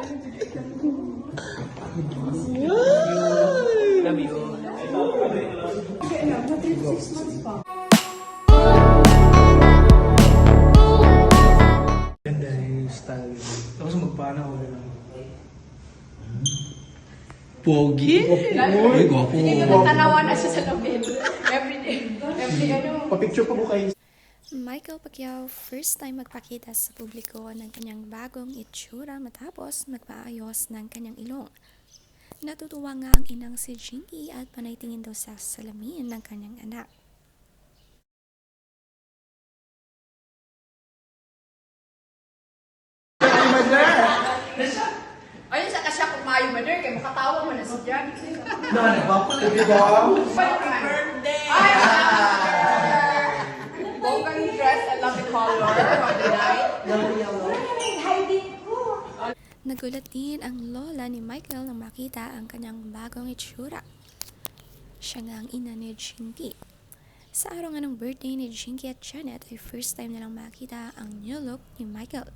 Love you. Ganda yung style. Tapos magpana ako na. Pogi! Uy, gwapo. Hindi ko natanawan na siya sa lapit. Every ano. Pa-picture pa po kayo. Michael Pacquiao first time magpakita sa publiko ng kanyang bagong itsura matapos magpaayos ng kanyang ilong. Natutuwa nga ang inang si Jinky at panay tingin daw sa salamin ng kanyang anak. Ayun sa kasya kung maayo man kaya makatawa mo na si Jan. Birthday! Ay! Bonggang dress, I love the color. Nagulat din ang lola ni Michael nang makita ang kanyang bagong itsura. Siya nga ang ina ni Jinky. Sa araw nga ng birthday ni Jinky at Janet ay first time nilang makita ang new look ni Michael.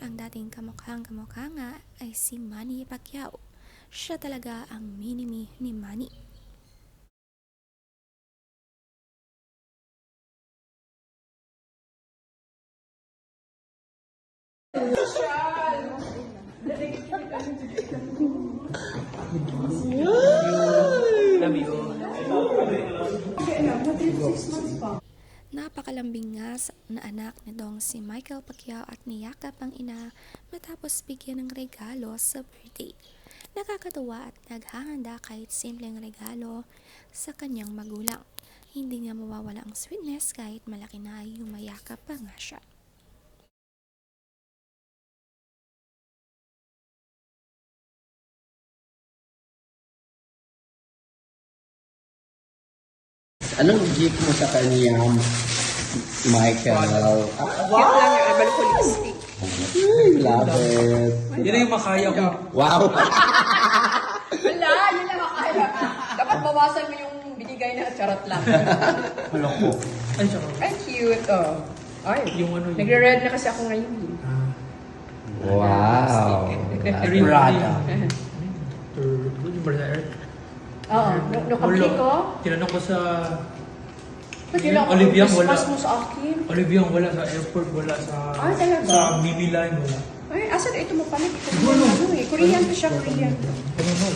Ang dating kamukhang-kamukha nga ay si Manny Pacquiao. Siya talaga ang mini-me ni Manny. Love you. Napakalambing nga na anak nitong si Michael Pacquiao at niyakap ang ina matapos bigyan ng regalo sa birthday. Nakakatuwa at naghahanda kahit simpleng regalo sa kanyang magulang. Hindi nga mawawala ang sweetness kahit malaki na ay yumayakap pa nga siya. Anong gift mo sa kanya, Michael? Cute lang yung abal ko lipstick. Love it. Yun na yung makaya ko. Wow! Wala, yun lang makaya. Dapat bawasan mo yung binigay na charot lang. Wala ko. Ay, tsaka. Ay, cute. Oh. Ay, Yung ano yun. nagre-red na kasi ako ngayon. Wow! Prada. Yung Berserk. Oo, nung kapli ko. Tinanong ko sa... Kailangan Olivia, ko wala. Christmas mo sa akin. Olivia, wala sa airport, wala sa... Ah, talaga? Sa Mimi Line, wala. Ay, asan ito mo pala? Korean pa siya, Korean. Ano mo?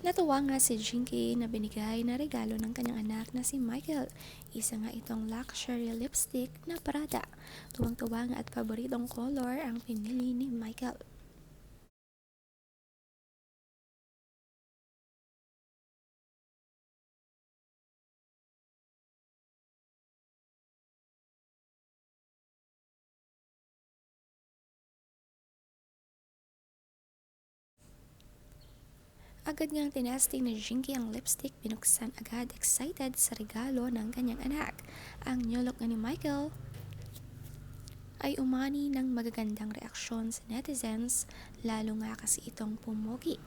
Natuwa nga si Jinky na binigay na regalo ng kanyang anak na si Michael. Isa nga itong luxury lipstick na Prada. Tuwang-tuwa nga at paboritong color ang pinili ni Michael. Agad ngang tinasting ni Jinky ang lipstick, binuksan agad, excited sa regalo ng kanyang anak. Ang new look ni Michael ay umani ng magagandang reaksyon sa netizens, lalo nga kasi itong pumugi.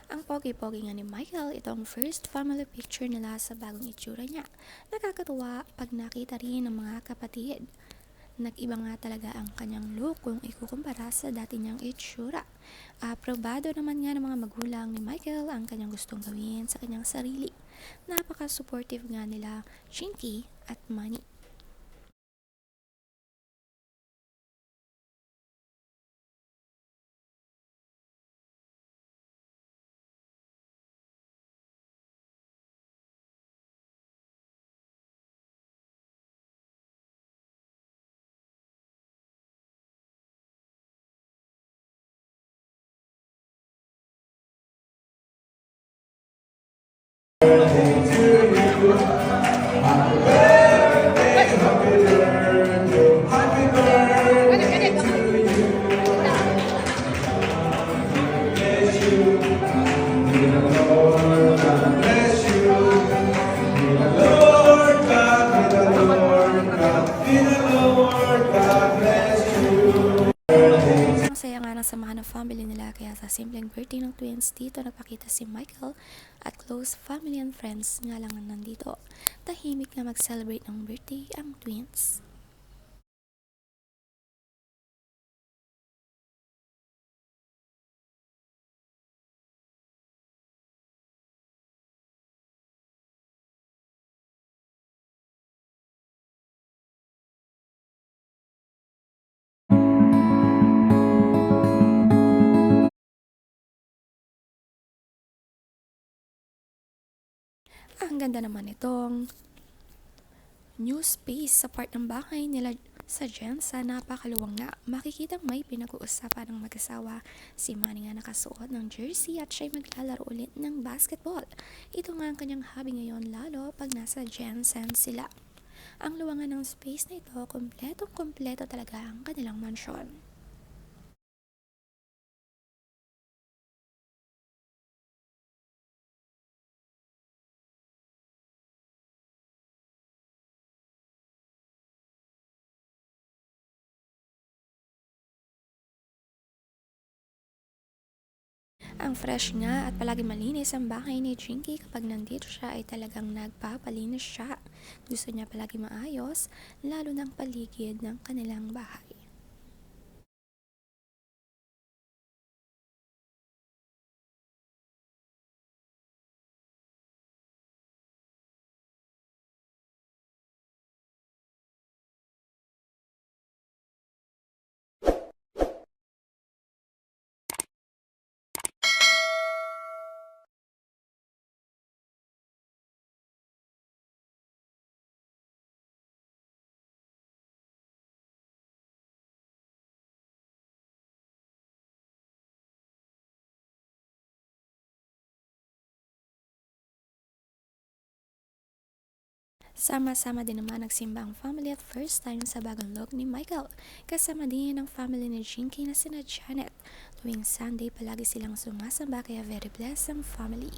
Ang pogi-pogi nga ni Michael, itong first family picture nila sa bagong itsura niya. Nakakatuwa pag nakita rin ng mga kapatid. Nag-iba nga talaga ang kanyang look kung ikukumpara sa dati niyang itsura. Aprobado naman nga ng mga magulang ni Michael ang kanyang gustong gawin sa kanyang sarili. Napaka-supportive nga nila Jinky at Manny. saya nga ng samahan ng family nila kaya sa simpleng birthday ng twins dito nagpakita si Michael at close family and friends nga lang ang nandito. Tahimik na mag-celebrate ng birthday ang twins. Ang ganda naman itong new space sa part ng bahay nila sa Jensa. Napakaluwang nga. Makikitang may pinag-uusapan ng mag-asawa. Si Manny nga nakasuot ng jersey at siya'y maglalaro ulit ng basketball. Ito nga ang kanyang hobby ngayon lalo pag nasa Jensen sila. Ang luwangan ng space na ito, kompletong-kompleto talaga ang kanilang mansyon. Ang fresh nga at palagi malinis ang bahay ni Jinky. Kapag nandito siya ay talagang nagpapalinis siya. Gusto niya palagi maayos, lalo ng paligid ng kanilang bahay. Sama-sama din naman nagsimba ang family at first time sa bagong look ni Michael. Kasama din ang family ni Jinky na sina Janet. Tuwing Sunday palagi silang sumasamba kaya very blessed ang family.